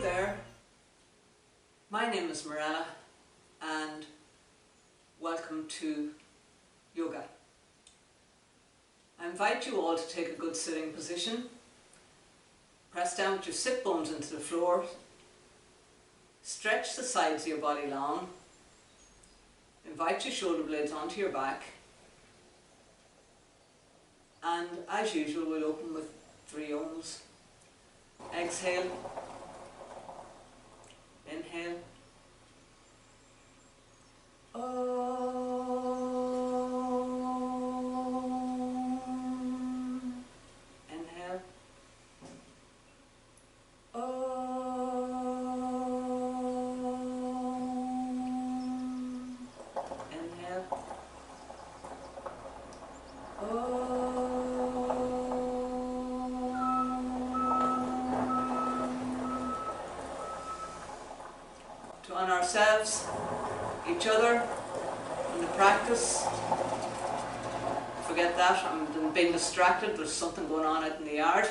there, my name is Marella and welcome to yoga. I invite you all to take a good sitting position. Press down with your sit bones into the floor. Stretch the sides of your body long. Invite your shoulder blades onto your back. And as usual, we'll open with 3 ohms. Exhale. Inhale. Inhale. Inhale. To honour ourselves, each other, and the practice. Forget that, I'm being distracted, there's something going on out in the yard.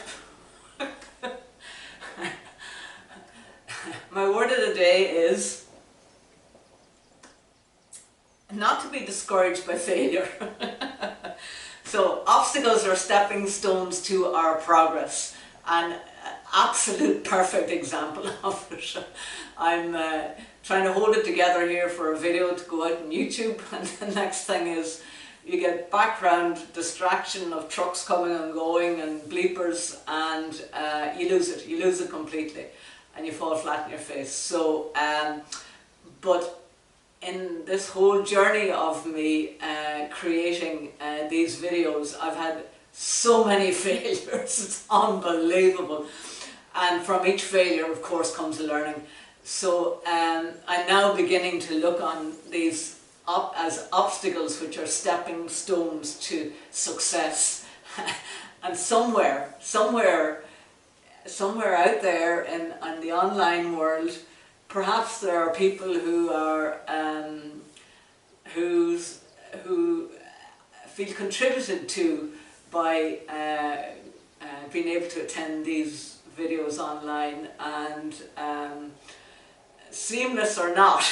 My word of the day is not to be discouraged by failure. So obstacles are stepping stones to our progress, and absolute perfect example of it. I'm trying to hold it together here for a video to go out on YouTube, and the next thing is you get background distraction of trucks coming and going and bleepers, and you lose it completely, and you fall flat in your face. So, but in this whole journey of me creating these videos, I've had so many failures, it's unbelievable. And from each failure, of course, comes a learning. So I'm now beginning to look on these as obstacles which are stepping stones to success. And somewhere out there in the online world, perhaps there are people who are who feel contributed to by being able to attend these videos online, and seamless or not,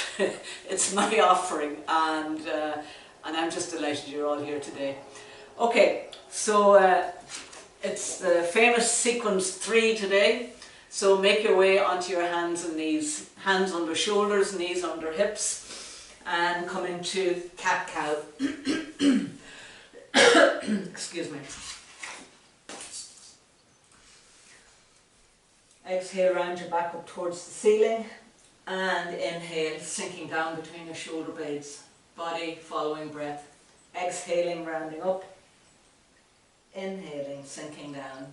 it's my offering, and I'm just delighted you're all here today. Okay, so it's the famous sequence 3 today. So make your way onto your hands and knees, hands under shoulders, knees under hips, and come into cat-cow. Excuse me. Exhale, round your back up towards the ceiling, and inhale, sinking down between your shoulder blades, body following breath. Exhaling, rounding up, inhaling, sinking down.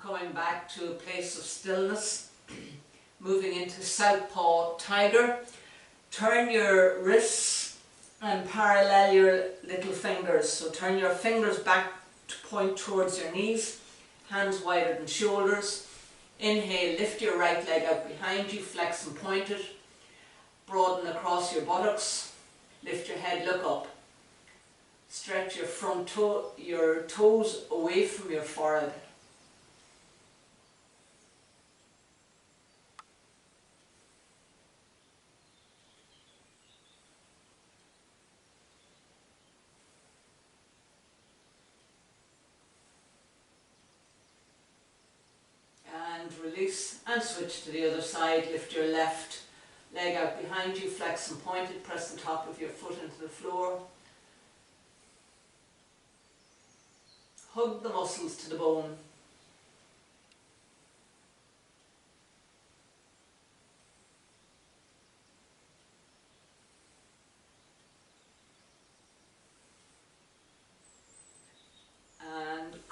Coming back to a place of stillness, moving into Southpaw Tiger. Turn your wrists and parallel your little fingers. So turn your fingers back to point towards your knees, hands wider than shoulders. Inhale, lift your right leg out behind you, flex and point it. Broaden across your buttocks. Lift your head, look up. Stretch your front toe, your toes away from your forehead. And release and switch to the other side. Lift your left leg out behind you, flex and point it, press the top of your foot into the floor. Hug the muscles to the bone.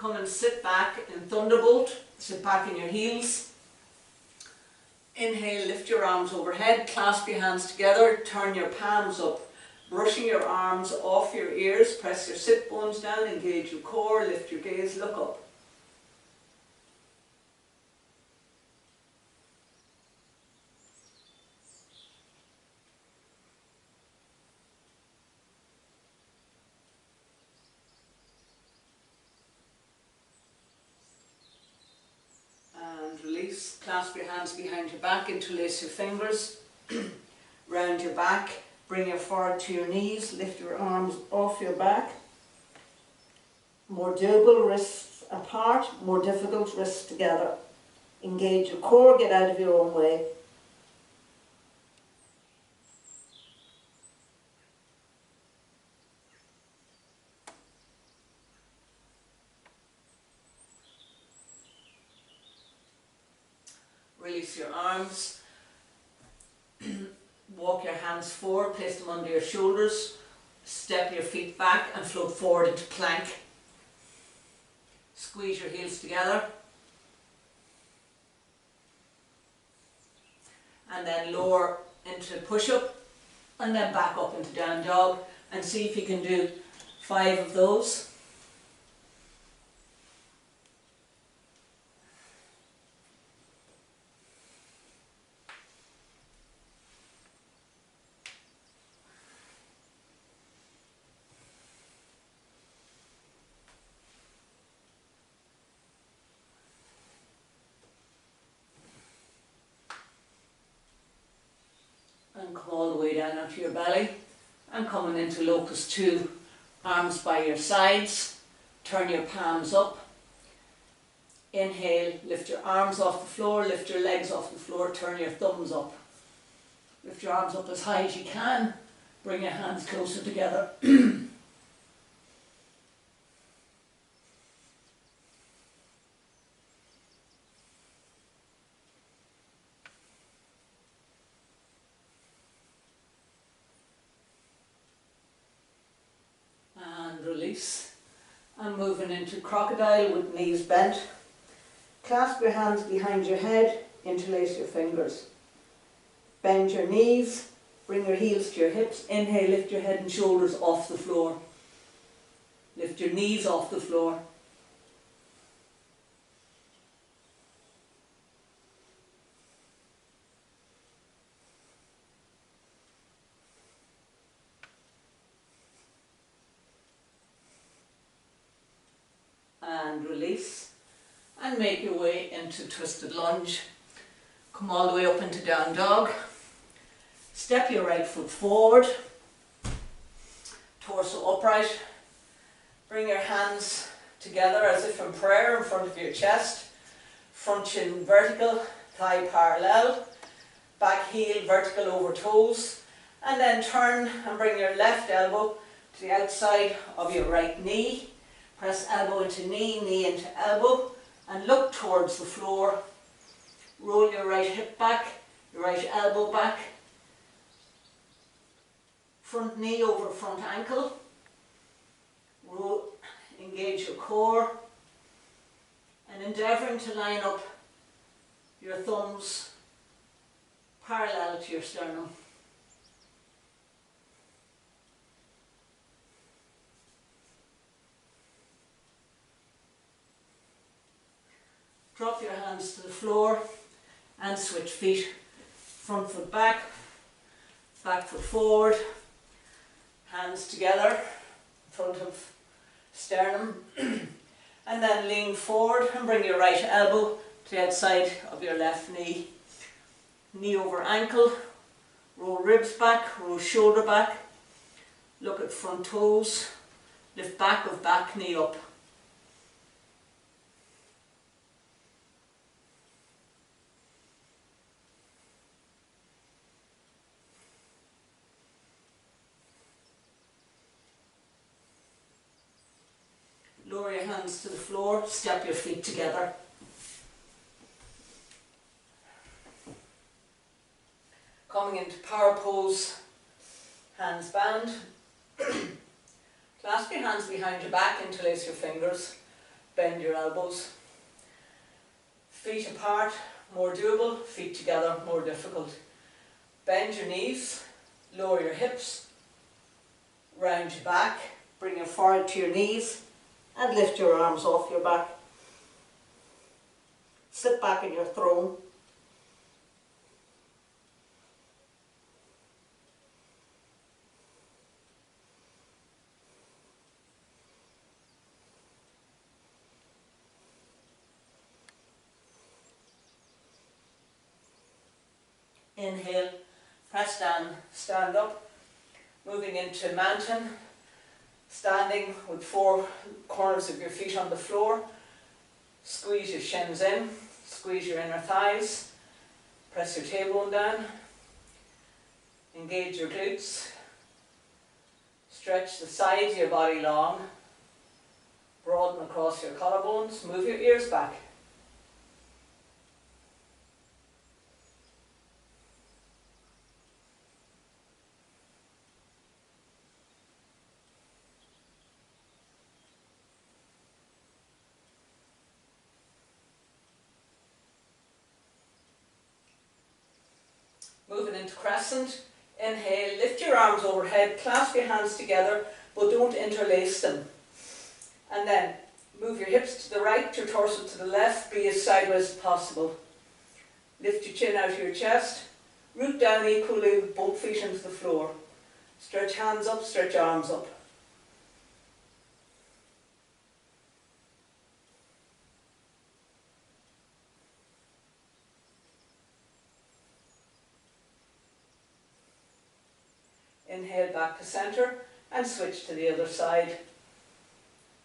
Come and sit back in Thunderbolt, sit back in your heels. Inhale, lift your arms overhead, clasp your hands together, turn your palms up, brushing your arms off your ears, press your sit bones down, engage your core, lift your gaze, look up. Release, clasp your hands behind your back, interlace your fingers, round your back, bring your forward to your knees, lift your arms off your back. More doable, wrists apart, more difficult, wrists together. Engage your core, get out of your own way. Release your arms. Walk your hands forward, place them under your shoulders, step your feet back and float forward into plank. Squeeze your heels together. And then lower into push-up and then back up into down dog, and see if you can do 5 of those. And come all the way down onto your belly and coming into locust 2, arms by your sides, turn your palms up. Inhale, lift your arms off the floor, lift your legs off the floor, turn your thumbs up. Lift your arms up as high as you can, bring your hands closer together. Release, and moving into crocodile with knees bent. Clasp your hands behind your head, interlace your fingers. Bend your knees, bring your heels to your hips. Inhale, lift your head and shoulders off the floor. Lift your knees off the floor. And release, and make your way into twisted lunge. Come all the way up into down dog. Step your right foot forward, torso upright. Bring your hands together as if in prayer in front of your chest. Front shin vertical, thigh parallel, back heel vertical over toes, and then turn and bring your left elbow to the outside of your right knee. Press elbow into knee, knee into elbow, and look towards the floor. Roll your right hip back, your right elbow back. Front knee over front ankle. Roll, engage your core, and endeavouring to line up your thumbs parallel to your sternum. Drop your hands to the floor and switch feet. Front foot back, back foot forward, hands together in front of sternum, and then lean forward and bring your right elbow to the outside of your left knee. Knee over ankle, roll ribs back, roll shoulder back, look at front toes, lift back of back knee up. Lower your hands to the floor, step your feet together. Coming into power pose, hands bound. Clasp your hands behind your back, interlace your fingers. bend your elbows. Feet apart, more doable. Feet together, more difficult. Bend your knees, lower your hips, round your back, bring your forehead to your knees and lift your arms off your back. Sit back in your throne. Inhale, press down, stand up, moving into mountain, standing with 4 corners of your feet on the floor. Squeeze your shins in, squeeze your inner thighs, press your tailbone down, engage your glutes, stretch the sides of your body long, broaden across your collarbones, move your ears back. Moving into crescent, inhale, lift your arms overhead, clasp your hands together, but don't interlace them. And then move your hips to the right, your torso to the left, be as sideways as possible. Lift your chin out of your chest, root down equally with both feet into the floor. Stretch hands up, stretch arms up. Inhale back to centre and switch to the other side.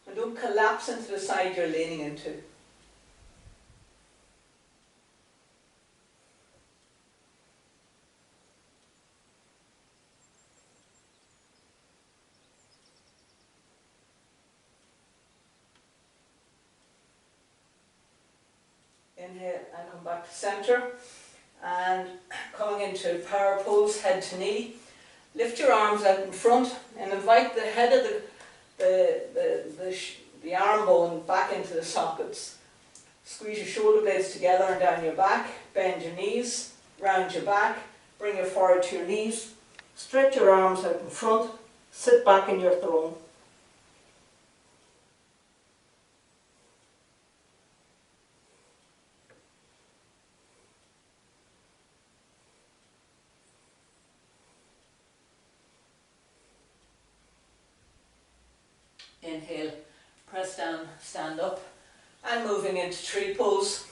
And don't collapse into the side you're leaning into. Inhale and come back to centre. And coming into power pose, head to knee. Lift your arms out in front and invite the head of the arm bone back into the sockets. Squeeze your shoulder blades together and down your back. Bend your knees, round your back, bring your forehead to your knees. Stretch your arms out in front, sit back in your throne. Inhale, press down, stand up, and moving into tree pose.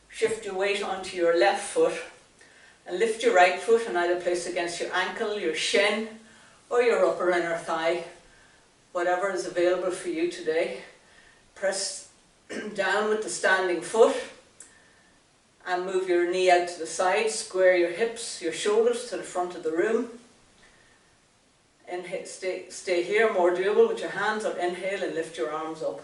Shift your weight onto your left foot and lift your right foot and either place against your ankle, your shin, or your upper inner thigh, whatever is available for you today. Press down with the standing foot and move your knee out to the side, square your hips, your shoulders to the front of the room. Inhale, stay here, more doable with your hands up. Inhale and lift your arms up.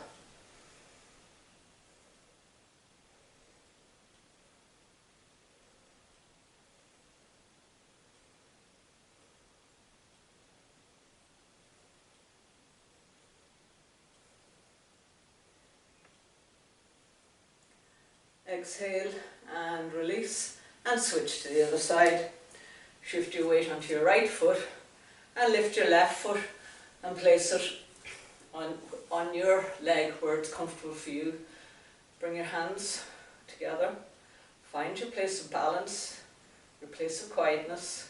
Exhale and release and switch to the other side. Shift your weight onto your right foot and lift your left foot and place it on your leg where it's comfortable for you. Bring your hands together. Find your place of balance, your place of quietness.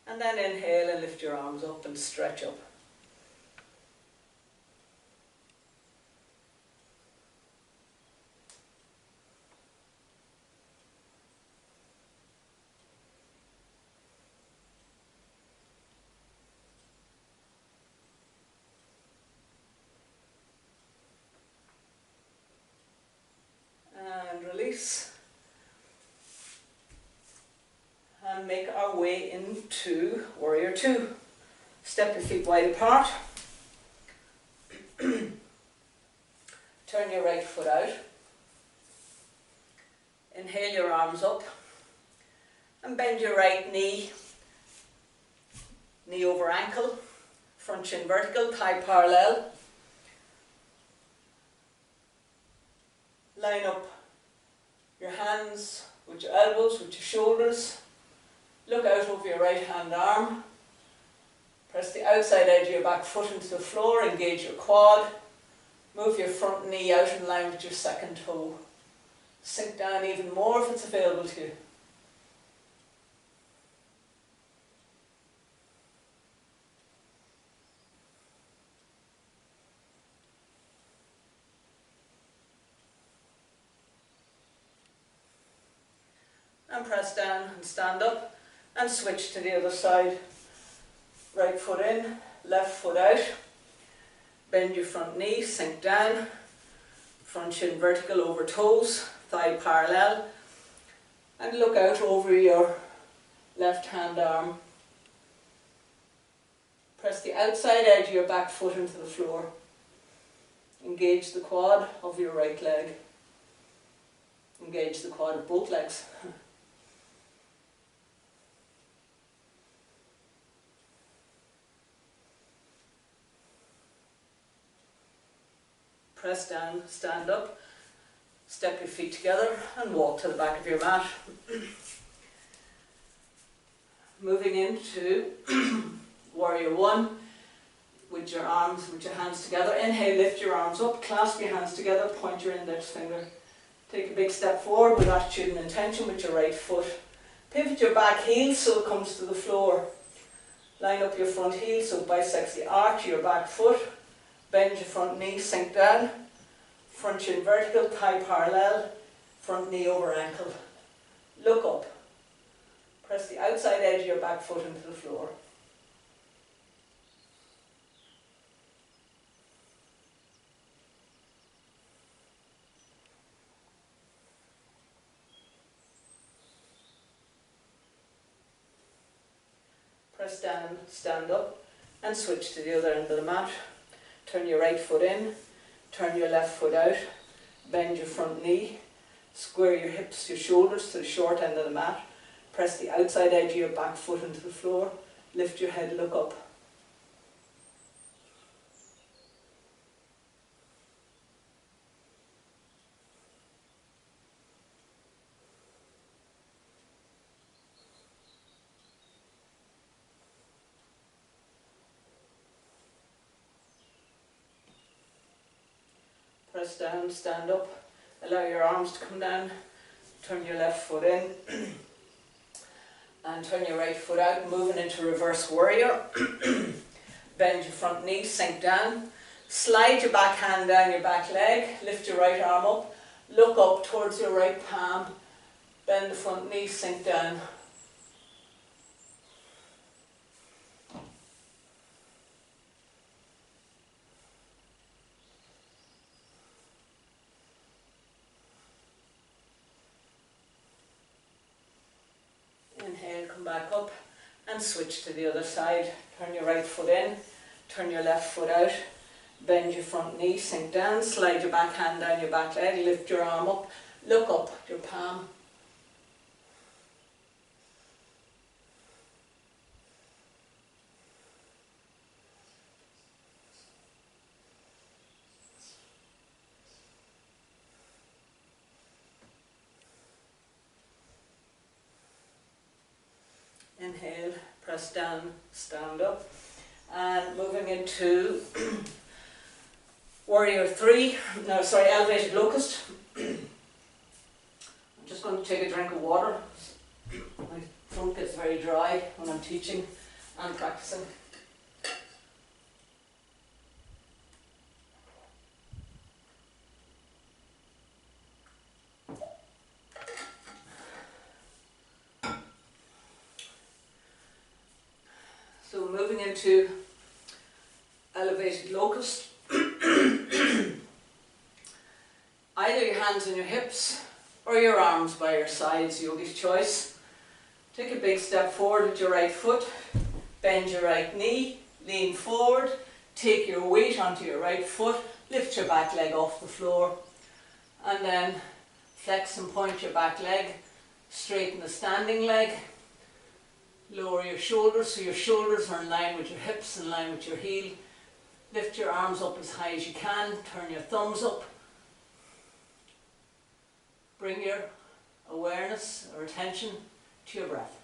And then inhale and lift your arms up and stretch up. Release and make our way into Warrior Two. Step your feet wide apart. Turn your right foot out. Inhale your arms up and bend your right knee, knee over ankle, front shin vertical, thigh parallel. line up your hands with your elbows, with your shoulders. Look out over your right hand arm. Press the outside edge of your back foot into the floor, engage your quad. Move your front knee out in line with your second toe. Sink down even more if it's available to you. And press down and stand up and switch to the other side. Right foot in, left foot out. Bend your front knee, sink down. Front shin vertical over toes, thigh parallel. And look out over your left hand arm. Press the outside edge of your back foot into the floor. Engage the quad of your right leg. Engage the quad of both legs. Press down, stand up, step your feet together and walk to the back of your mat. Moving into Warrior One with your hands together. Inhale, lift your arms up, clasp your hands together, point your index finger. Take a big step forward with attitude and intention with your right foot. Pivot your back heel so it comes to the floor. Line up your front heel so it bisects the arch of your back foot. Bend your front knee, sink down. Front shin vertical, thigh parallel. Front knee over ankle. Look up. Press the outside edge of your back foot into the floor. Press down, stand up and switch to the other end of the mat. Turn your right foot in, turn your left foot out, bend your front knee, square your hips, your shoulders to the short end of the mat. Press the outside edge of your back foot into the floor. Lift your head, look up. Press down, stand up, allow your arms to come down, turn your left foot in and turn your right foot out, moving into reverse warrior. Bend your front knee, sink down, slide your back hand down your back leg, lift your right arm up, look up towards your right palm, bend the front knee, sink down. Inhale, come back up and switch to the other side. Turn your right foot in, turn your left foot out, bend your front knee, sink down, slide your back hand down your back leg, lift your arm up, look up, your palm. Inhale, press down, stand up, and moving into elevated locust. I'm just going to take a drink of water. My throat gets very dry when I'm teaching and practicing. So moving into elevated locust. Either your hands on your hips or your arms by your sides, yogi's choice. Take a big step forward with your right foot, bend your right knee, lean forward, take your weight onto your right foot, lift your back leg off the floor, and then flex and point your back leg, straighten the standing leg. Lower your shoulders so your shoulders are in line with your hips, in line with your heel. Lift your arms up as high as you can, turn your thumbs up. bring your awareness or attention to your breath.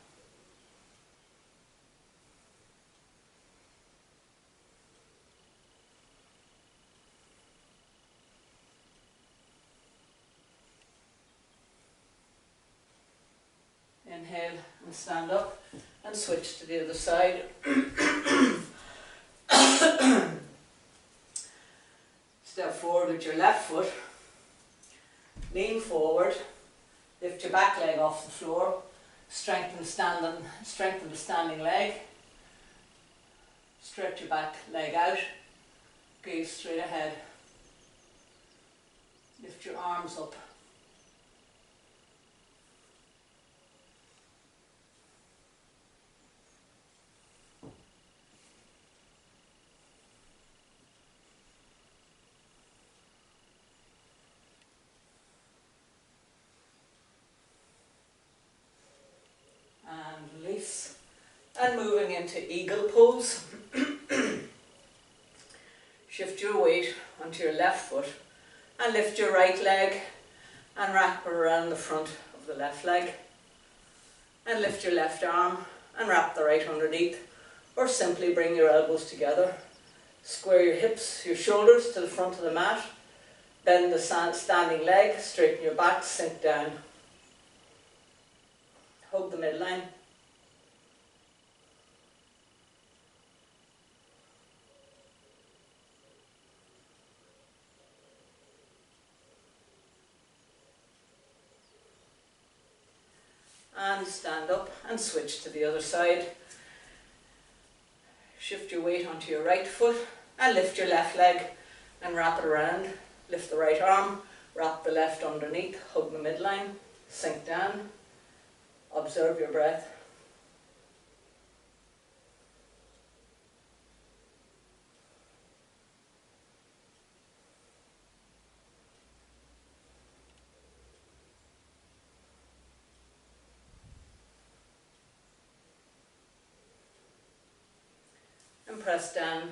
Inhale and stand up and switch to the other side. Step forward with your left foot, lean forward, lift your back leg off the floor, strengthen the standing leg, stretch your back leg out, gaze straight ahead, lift your arms up. And release. And moving into eagle pose. Shift your weight onto your left foot and lift your right leg and wrap it around the front of the left leg. And lift your left arm and wrap the right underneath, or simply bring your elbows together. Square your hips, your shoulders to the front of the mat. Bend the standing leg, straighten your back, sink down. Hug the midline. And stand up and switch to the other side. Shift your weight onto your right foot and lift your left leg and wrap it around. Lift the right arm, wrap the left underneath, hug the midline, sink down. Observe your breath. And press down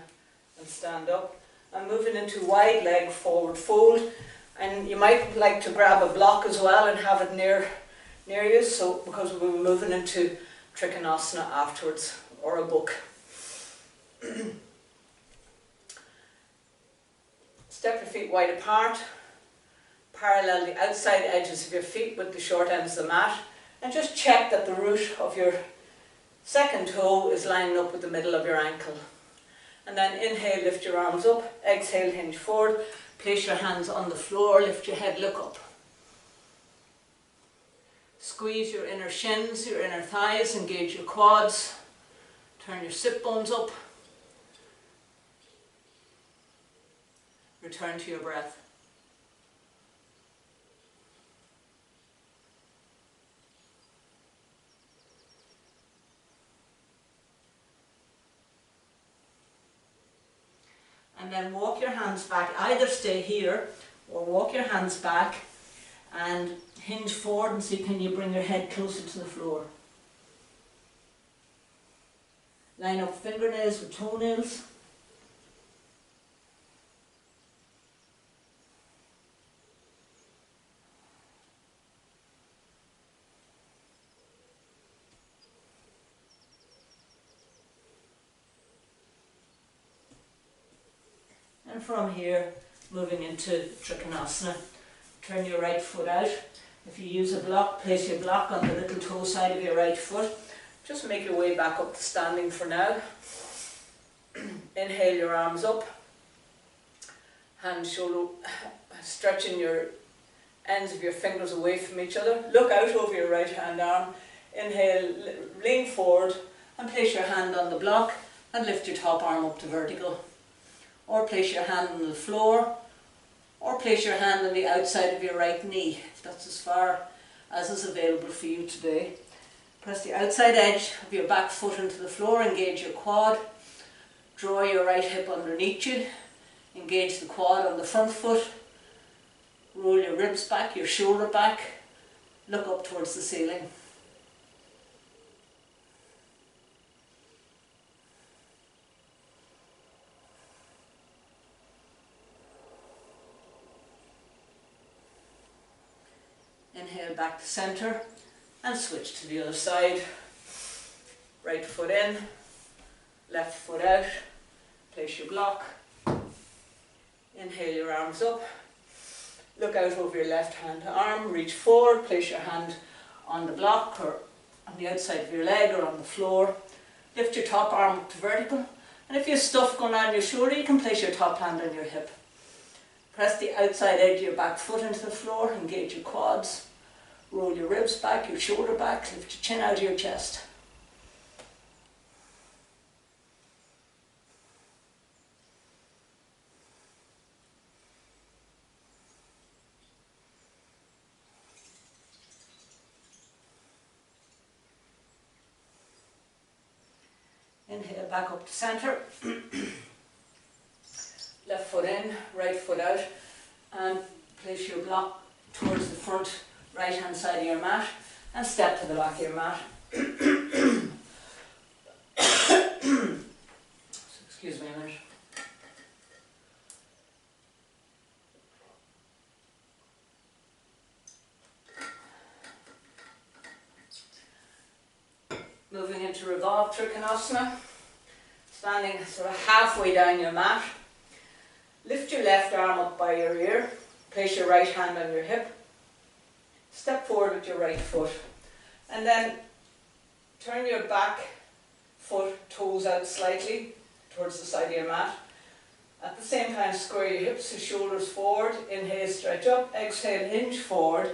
and stand up. And moving into wide leg forward fold. And you might like to grab a block as well and have it near you, so because we'll be moving into Trikonasana afterwards, or a book. Step your feet wide apart. Parallel the outside edges of your feet with the short ends of the mat. And just check that the root of your second toe is lining up with the middle of your ankle. And then inhale, lift your arms up. Exhale, hinge forward. Place your hands on the floor, lift your head, look up. Squeeze your inner shins, your inner thighs, engage your quads. Turn your sit bones up. Return to your breath. And then walk your hands back. Either stay here or walk your hands back and hinge forward and see can you bring your head closer to the floor. Line up fingernails with toenails. And from here, moving into Trikonasana. Turn your right foot out. If you use a block, place your block on the little toe side of your right foot. Just make your way back up to standing for now. Inhale your arms up. Hand, shoulder, stretching your ends of your fingers away from each other. Look out over your right hand arm. Inhale, lean forward and place your hand on the block and lift your top arm up to vertical. Or place your hand on the floor, or place your hand on the outside of your right knee, if that's as far as is available for you today. Press the outside edge of your back foot into the floor, engage your quad, draw your right hip underneath you, engage the quad on the front foot, roll your ribs back, your shoulder back, look up towards the ceiling. Inhale back to center and switch to the other side. Right foot in, left foot out, place your block. Inhale your arms up, look out over your left hand arm, reach forward, place your hand on the block or on the outside of your leg or on the floor. Lift your top arm up to vertical, and if you have stuff going on your shoulder, you can place your top hand on your hip. Press the outside edge of your back foot into the floor, engage your quads, roll your ribs back, your shoulder back, lift your chin out of your chest. Inhale back up to center. Left foot in, right foot out, and place your block towards the front right hand side of your mat and step to the back of your mat. Excuse me a minute. Moving into revolved Trikonasana, standing sort of halfway down your mat. Lift your left arm up by your ear, place your right hand on your hip, step forward with your right foot, and then turn your back foot, toes out slightly towards the side of your mat. At the same time, square your hips, your shoulders forward, inhale, stretch up, exhale, hinge forward,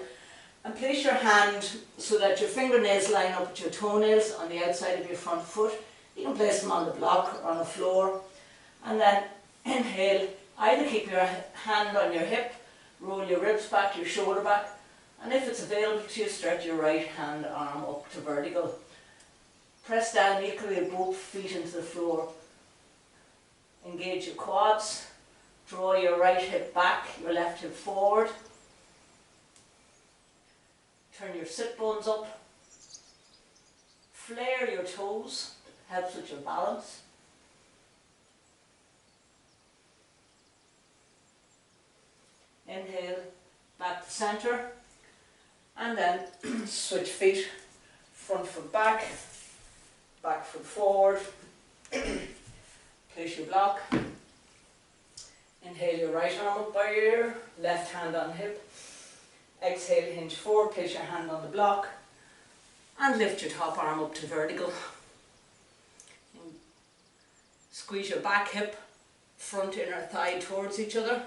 and place your hand so that your fingernails line up with your toenails on the outside of your front foot. You can place them on the block or on the floor. And then inhale, either keep your hand on your hip, roll your ribs back, your shoulder back, and if it's available to you, stretch your right hand arm up to vertical. Press down equally with both feet into the floor. Engage your quads, draw your right hip back, your left hip forward. Turn your sit bones up, flare your toes, helps with your balance. Inhale, back to center, and then switch feet, front foot back, back foot forward, place your block. Inhale your right arm up by your ear, left hand on hip. Exhale, hinge forward, place your hand on the block and lift your top arm up to vertical. And squeeze your back hip, front inner thigh towards each other.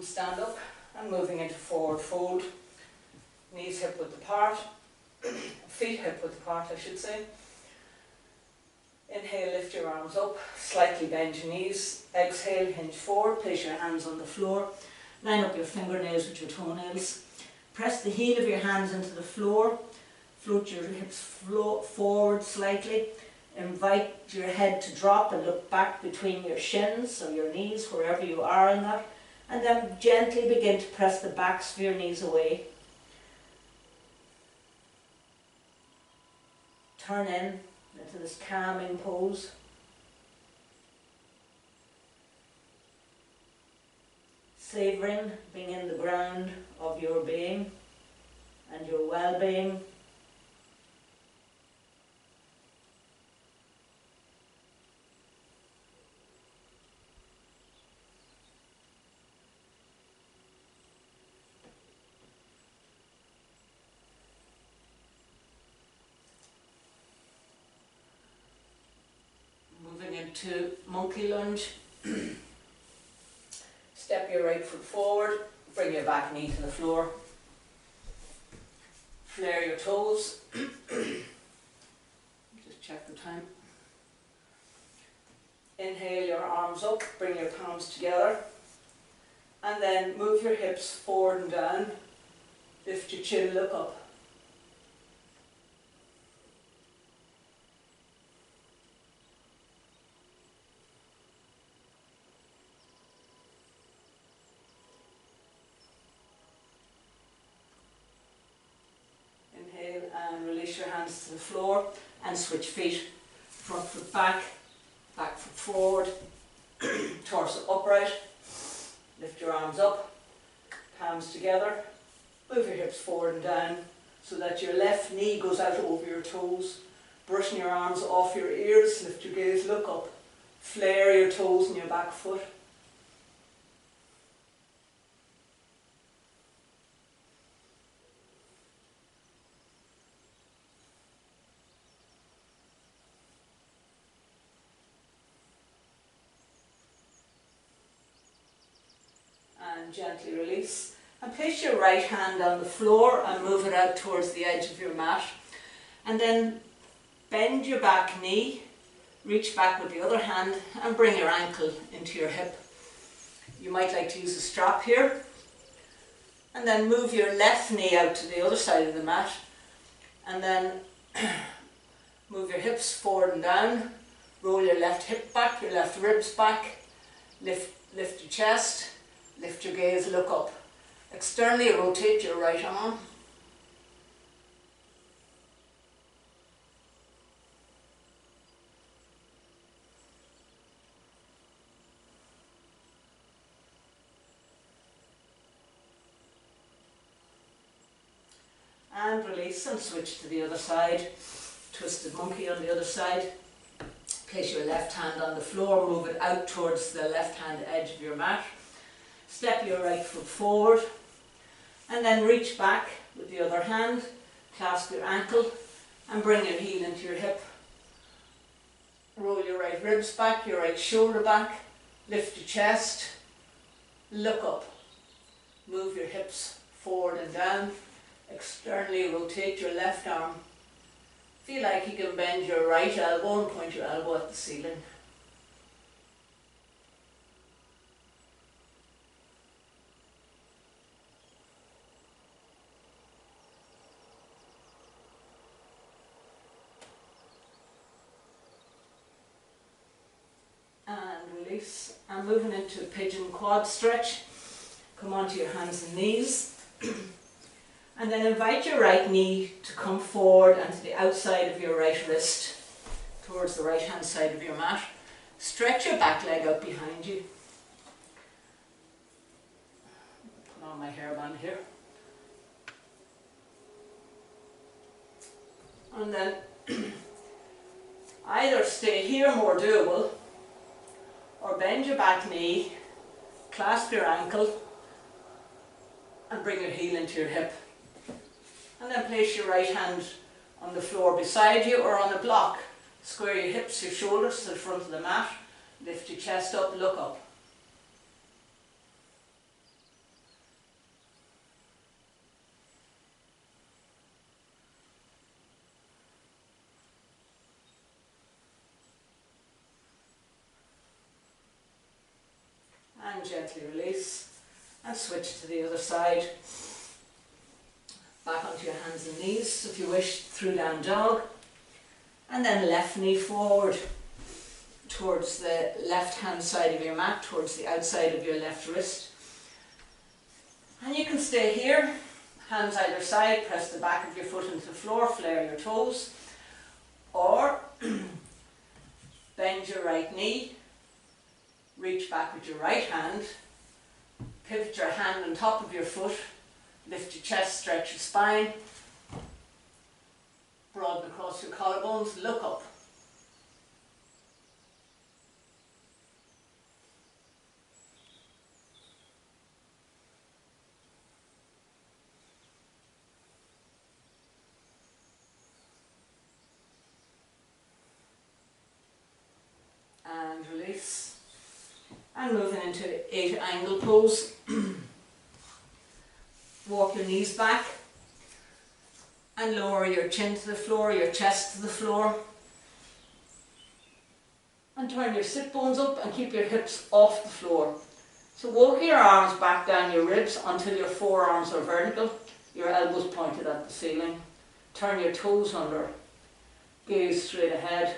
Stand up and moving into forward fold, knees hip width apart, feet hip width apart I should say. Inhale, lift your arms up, slightly bend your knees, exhale, hinge forward, place your hands on the floor, line up your fingernails with your toenails, press the heel of your hands into the floor, float your hips forward slightly, invite your head to drop and look back between your shins or your knees, wherever you are in that. And then gently begin to press the backs of your knees away. Turn into this calming pose. Savouring being in the ground of your being and your well-being. To monkey lunge. Step your right foot forward, bring your back knee to the floor, flare your toes. Just check the time. Inhale your arms up, bring your palms together, and then move your hips forward and down, lift your chin, look up. your hands to the floor and switch feet. Front foot back, back foot forward, torso upright. Lift your arms up, palms together. Move your hips forward and down so that your left knee goes out over your toes. Brushing your arms off your ears, lift your gaze, look up. Flare your toes in your back foot. And gently release. And place your right hand on the floor and move it out towards the edge of your mat. And then bend your back knee, reach back with the other hand and bring your ankle into your hip. You might like to use a strap here. And then move your left knee out to the other side of the mat. And then move your hips forward and down. Roll your left hip back, your left ribs back. Lift your chest. Lift your gaze, look up. Externally rotate your right arm. And release and switch to the other side. Twisted monkey on the other side. Place your left hand on the floor, move it out towards the left hand edge of your mat. Step your right foot forward and then reach back with the other hand, clasp your ankle and bring your heel into your hip. Roll your right ribs back, your right shoulder back, lift your chest, look up, move your hips forward and down, externally rotate your left arm. Feel like you can bend your right elbow and point your elbow at the ceiling. And release. And moving into a pigeon quad stretch. Come onto your hands and knees. And then invite your right knee to come forward and to the outside of your right wrist, towards the right hand side of your mat. Stretch your back leg out behind you. Put on my hairband here. And then either stay here, more doable, or bend your back knee, clasp your ankle and bring your heel into your hip. And then place your right hand on the floor beside you or on a block. Square your hips, your shoulders to the front of the mat. Lift your chest up, look up. And gently release and switch to the other side. Back onto your hands and knees, if you wish, through down dog. And then left knee forward towards the left hand side of your mat, towards the outside of your left wrist. And you can stay here, hands either side, press the back of your foot into the floor, flare your toes. Or bend your right knee, reach back with your right hand, pivot your hand on top of your foot, lift your chest, stretch your spine, broaden across your collarbones, look up. And release. And moving into 8 angle pose. Walk your knees back and lower your chin to the floor, your chest to the floor. And turn your sit bones up and keep your hips off the floor. So walk your arms back down your ribs until your forearms are vertical, your elbows pointed at the ceiling. Turn your toes under, gaze straight ahead.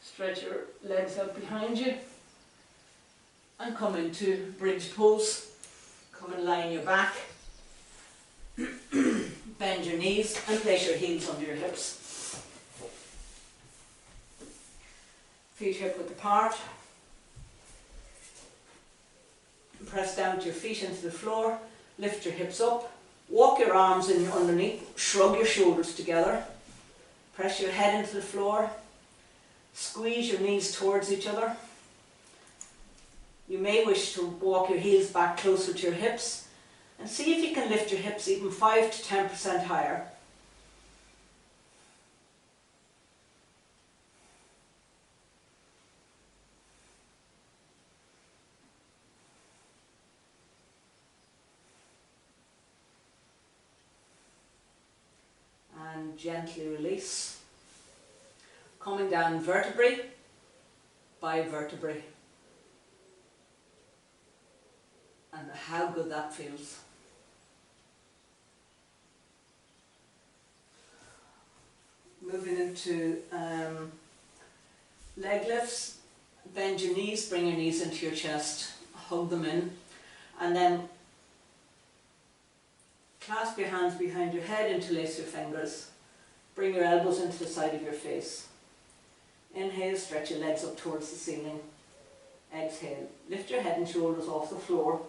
Stretch your legs out behind you and come into bridge pose. Come and lie on your back. Bend your knees and place your heels under your hips. Feet hip width apart. Press down to your feet into the floor. Lift your hips up. Walk your arms in underneath. Shrug your shoulders together. Press your head into the floor. Squeeze your knees towards each other. You may wish to walk your heels back closer to your hips and see if you can lift your hips even 5 to 10% higher. And gently release. Coming down vertebrae by vertebrae. And how good that feels. Moving into leg lifts. Bend your knees, bring your knees into your chest, hug them in, and then clasp your hands behind your head, interlace your fingers. Bring your elbows into the side of your face. Inhale, stretch your legs up towards the ceiling. Exhale, lift your head and shoulders off the floor.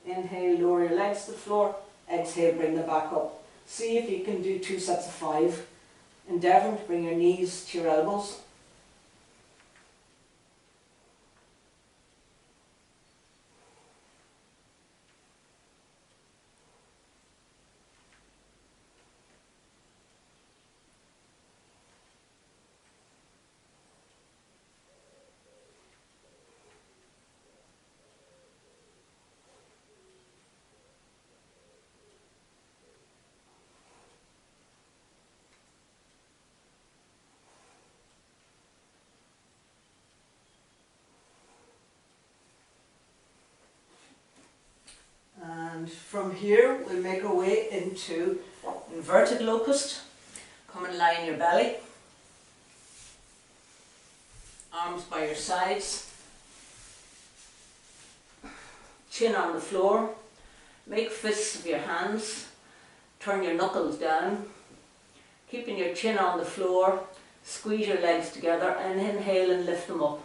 Inhale, lower your legs to the floor. Exhale, bring them back up. See if you can do 2 sets of 5. Endeavouring to bring your knees to your elbows. And from here we'll make our way into inverted locust. Come and lie on your belly. Arms by your sides. Chin on the floor. Make fists of your hands. Turn your knuckles down. Keeping your chin on the floor. Squeeze your legs together and inhale and lift them up.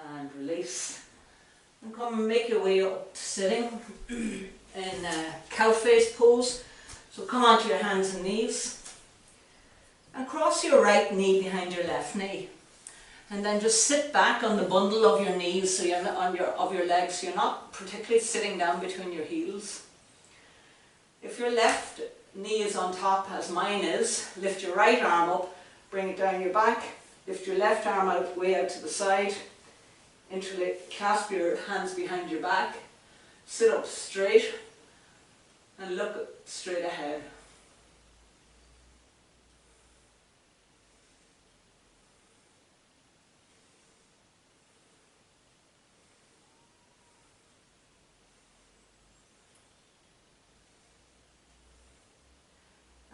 And release. And come and make your way up to sitting in cow face pose. So come onto your hands and knees and cross your right knee behind your left knee. And then just sit back on the bundle of your knees, so you're not of your legs, so you're not particularly sitting down between your heels. If your left knee is on top, as mine is, lift your right arm up, bring it down your back, lift your left arm out, way out to the side. Clasp your hands behind your back, sit up straight and look straight ahead.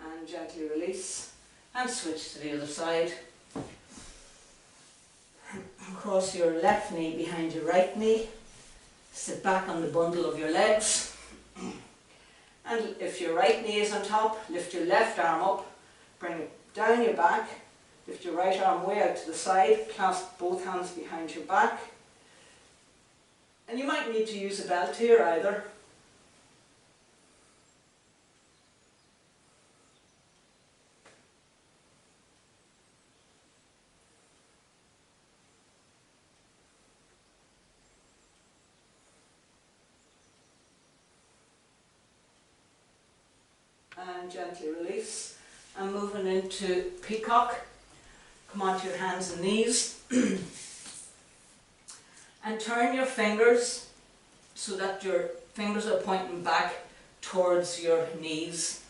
And gently release and switch to the other side. Cross your left knee behind your right knee. Sit back on the bundle of your legs. And if your right knee is on top, lift your left arm up, bring it down your back, lift your right arm way out to the side, clasp both hands behind your back. And you might need to use a belt here either. And gently release. And moving into peacock. Come onto your hands and knees. And turn your fingers so that your fingers are pointing back towards your knees.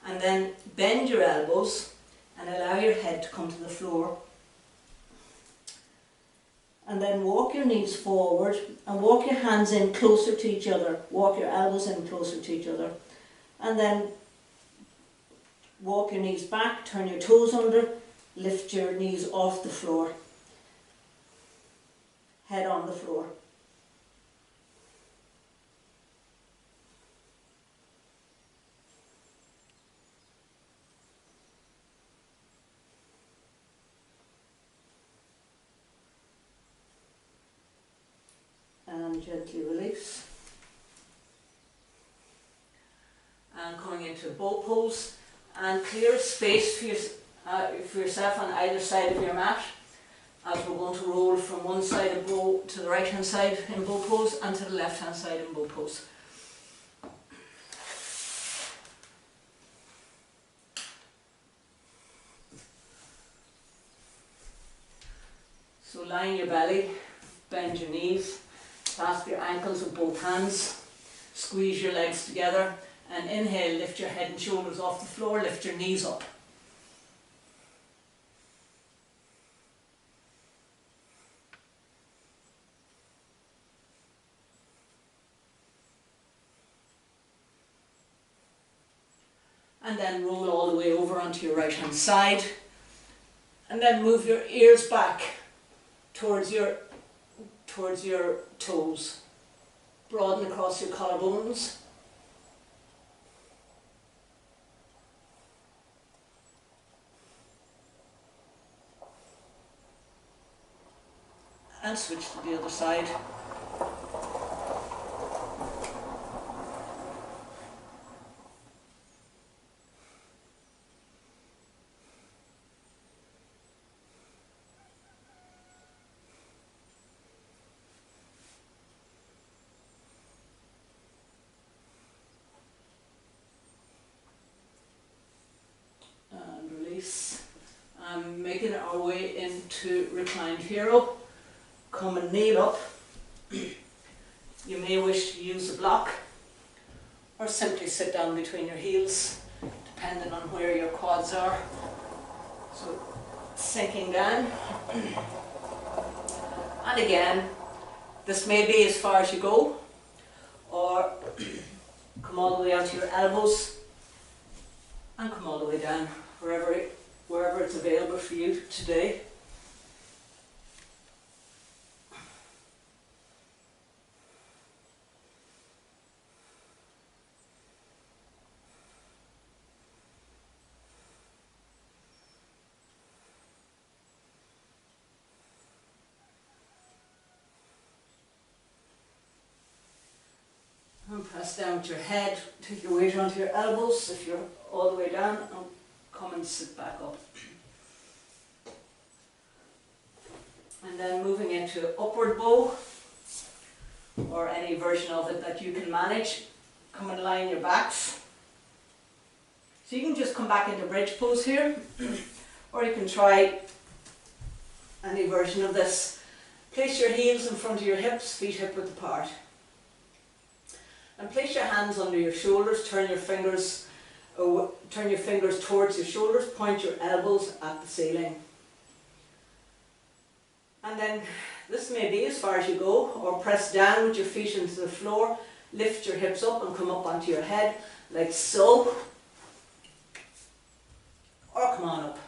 And then bend your elbows and allow your head to come to the floor. And then walk your knees forward and walk your hands in closer to each other. Walk your elbows in closer to each other. And then walk your knees back, turn your toes under, lift your knees off the floor. Head on the floor. And gently release. And coming into bow pose, and clear space for yourself on either side of your mat, as we're going to roll from one side of bow to the right hand side in bow pose and to the left hand side in bow pose. So lie in your belly, bend your knees, clasp your ankles with both hands, squeeze your legs together, and inhale, lift your head and shoulders off the floor, lift your knees up. And then roll all the way over onto your right hand side, and then move your ears back towards your toes. Broaden across your collarbones. And switch to the other side. And release. Making our way into reclined hero. Come and kneel up. You may wish to use a block or simply sit down between your heels, depending on where your quads are. So sinking down. And again, this may be as far as you go, or come all the way onto your elbows and come all the way down, wherever it's available for you today. And press down with your head, take your weight onto your elbows if you're all the way down, and come and sit back up. And then moving into upward bow, or any version of it that you can manage. Come and lie on your backs. So you can just come back into bridge pose here, or you can try any version of this. Place your heels in front of your hips, feet hip width apart. And place your hands under your shoulders, turn your fingers towards your shoulders, point your elbows at the ceiling. And then this may be as far as you go, or press down with your feet into the floor, lift your hips up and come up onto your head, like so, or come on up.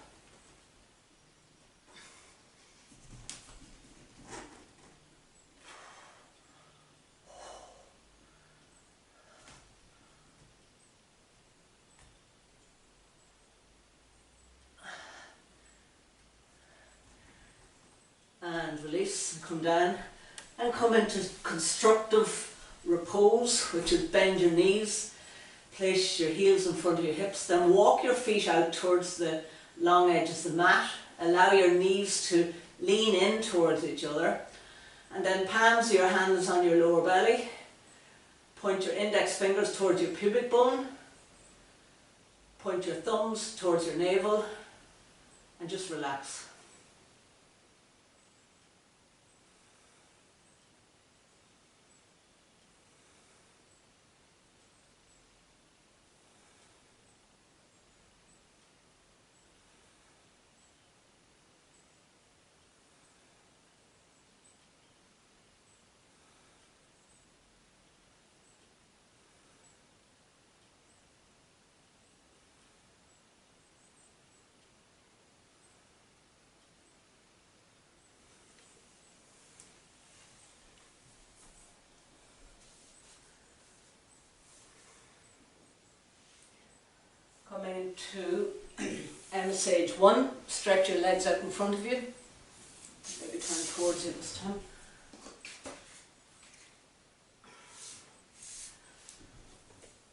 And release, and come down, and come into constructive repose, which is bend your knees, place your heels in front of your hips, then walk your feet out towards the long edges of the mat, allow your knees to lean in towards each other, and then palms of your hands on your lower belly, point your index fingers towards your pubic bone, point your thumbs towards your navel, and just relax. Final stage 1, stretch your legs out in front of you. Maybe turn towards you this time.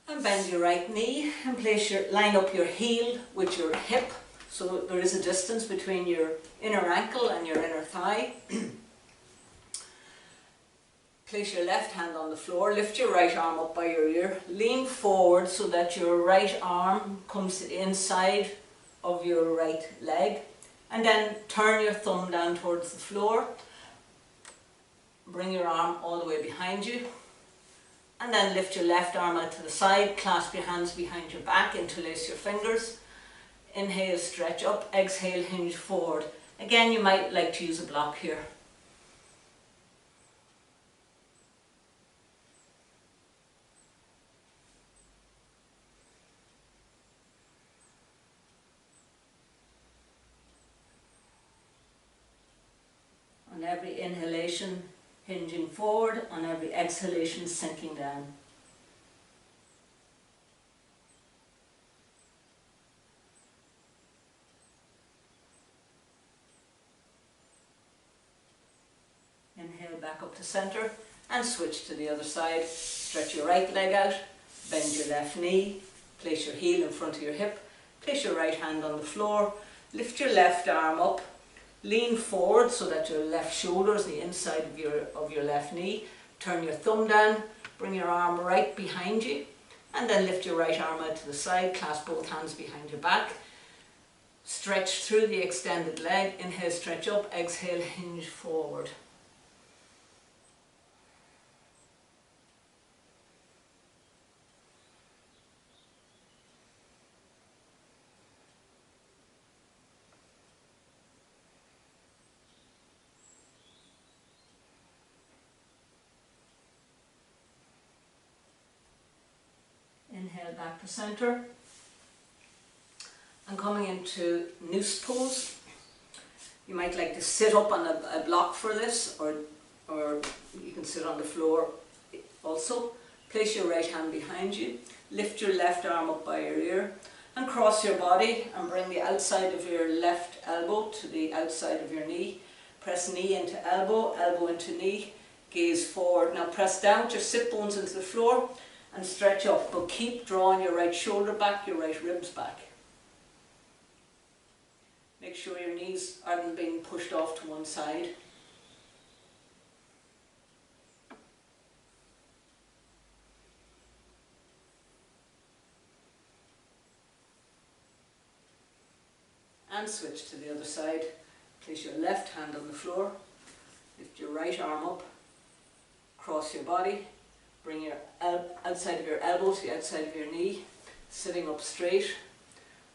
And bend your right knee and line up your heel with your hip, so there is a distance between your inner ankle and your inner thigh. Place your left hand on the floor, lift your right arm up by your ear, lean forward so that your right arm comes to the inside of your right leg, and then turn your thumb down towards the floor. Bring your arm all the way behind you, and then lift your left arm out to the side, clasp your hands behind your back, interlace your fingers. Inhale, stretch up, exhale, hinge forward. Again, you might like to use a block here. On every inhalation, hinging forward, on every exhalation, sinking down. Inhale back up to center and switch to the other side. Stretch your right leg out, bend your left knee, place your heel in front of your hip, place your right hand on the floor, lift your left arm up, lean forward so that your left shoulder is the inside of your left knee. Turn your thumb down, bring your arm right behind you, and then lift your right arm out to the side, clasp both hands behind your back. Stretch through the extended leg, inhale, stretch up, exhale, hinge forward. Inhale back to center, and coming into noose pose. You might like to sit up on a block for this, or you can sit on the floor also. Place your right hand behind you, lift your left arm up by your ear, and cross your body and bring the outside of your left elbow to the outside of your knee. Press knee into elbow, elbow into knee, gaze forward. Now press down with your sit bones into the floor and stretch up, but keep drawing your right shoulder back, your right ribs back. Make sure your knees aren't being pushed off to one side. And switch to the other side. Place your left hand on the floor, lift your right arm up, cross your body, bring your outside of your elbow to the outside of your knee, sitting up straight.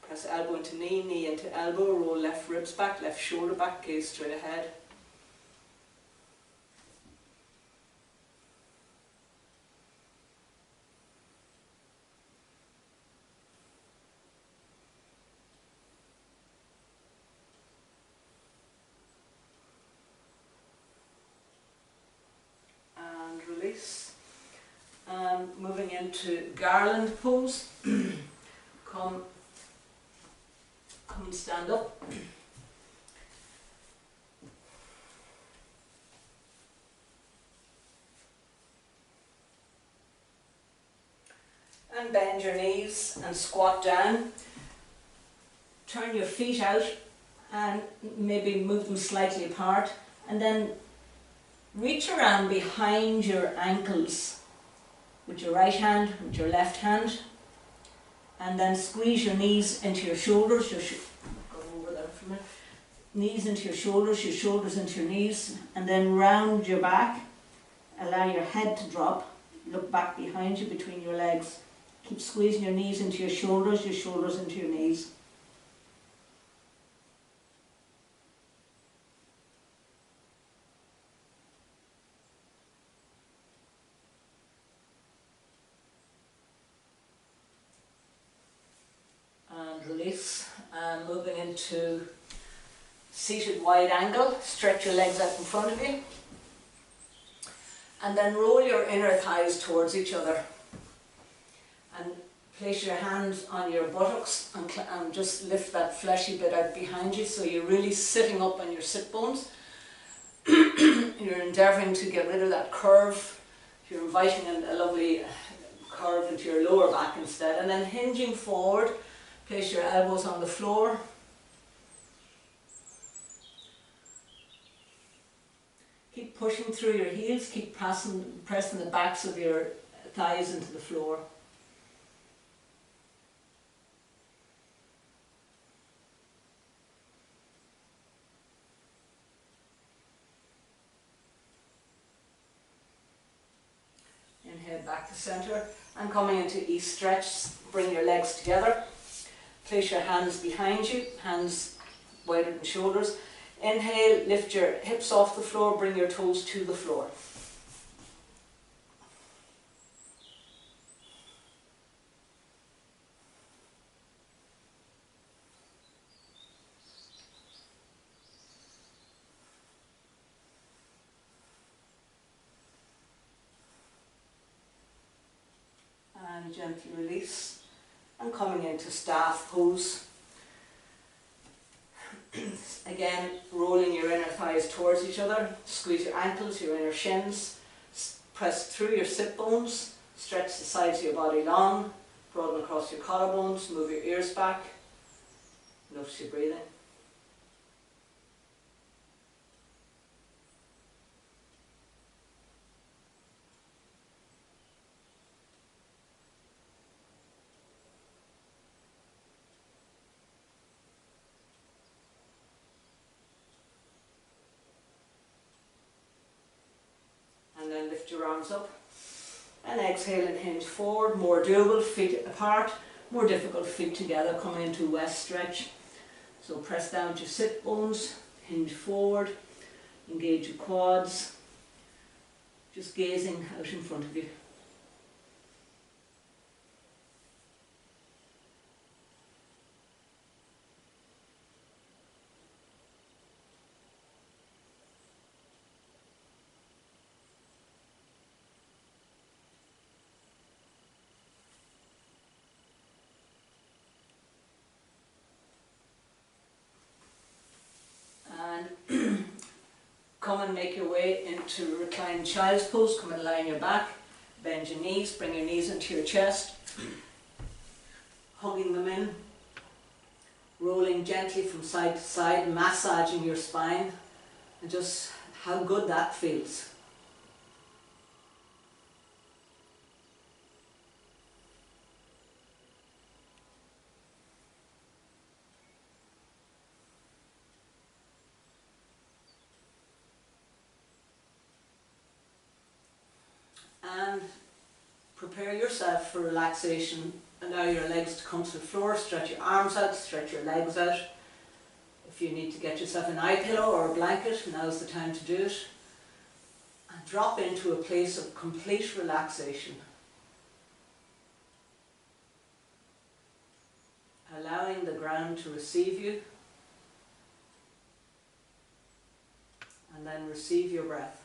Press elbow into knee, knee into elbow, roll left ribs back, left shoulder back, gaze straight ahead. And release. Moving into garland pose. Come and stand up. And bend your knees and squat down. Turn your feet out and maybe move them slightly apart, and then reach around behind your ankles with your right hand, with your left hand, and then squeeze your knees into your shoulders. Go over there for a minute. Knees into your shoulders into your knees, and then round your back. Allow your head to drop. Look back behind you between your legs. Keep squeezing your knees into your shoulders into your knees. And release. And moving into seated wide angle. Stretch your legs out in front of you. And then roll your inner thighs towards each other. And Place your hands on your buttocks and just lift that fleshy bit out behind you, so you're really sitting up on your sit bones. You're endeavouring to get rid of that curve. You're inviting a lovely curve into your lower back instead, and then hinging forward. Place your elbows on the floor. Keep pushing through your heels, keep pressing the backs of your thighs into the floor. Inhale back to centre, and coming into east stretch, bring your legs together. Place your hands behind you, hands wider than shoulders. Inhale, lift your hips off the floor, bring your toes to the floor. And gently release, and coming into staff pose. Again, rolling your inner thighs towards each other, squeeze your ankles, your inner shins, press through your sit bones, stretch the sides of your body long, broaden across your collarbones, move your ears back, notice your breathing. And then lift your arms up. And exhale and hinge forward, more doable, feet apart, more difficult, feet together, coming into west stretch. So press down to your sit bones, hinge forward, engage your quads, just gazing out in front of you. Come and make your way into reclined child's pose. Come and lie on your back, bend your knees, bring your knees into your chest, hugging them in, rolling gently from side to side, massaging your spine, and just how good that feels. And prepare yourself for relaxation. Allow your legs to come to the floor, stretch your arms out, stretch your legs out. If you need to get yourself an eye pillow or a blanket, now's the time to do it. And drop into a place of complete relaxation. Allowing the ground to receive you, and then receive your breath.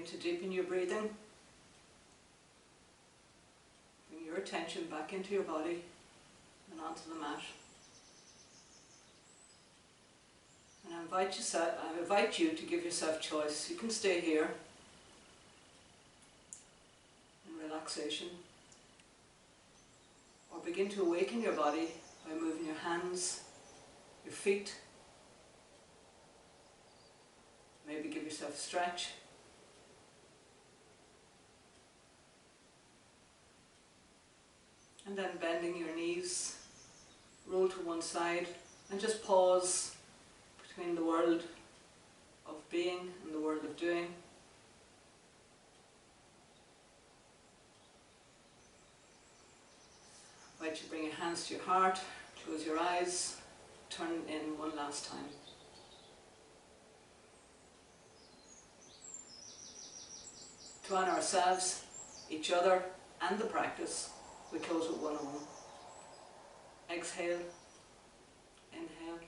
Begin to deepen your breathing. Bring your attention back into your body and onto the mat. And I invite you to give yourself choice. You can stay here in relaxation, or begin to awaken your body by moving your hands, your feet. Maybe give yourself a stretch. And then bending your knees, roll to one side, and just pause between the world of being and the world of doing. I invite you to bring your hands to your heart, close your eyes, turn in one last time. To honour ourselves, each other, and the practice, we close with one Om. Exhale, inhale.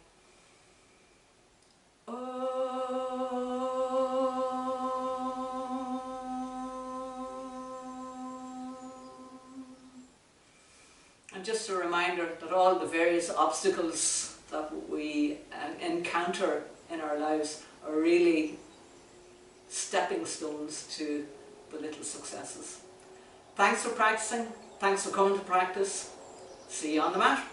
And just a reminder that all the various obstacles that we encounter in our lives are really stepping stones to the little successes. Thanks for practicing. Thanks for coming to practice. See you on the mat.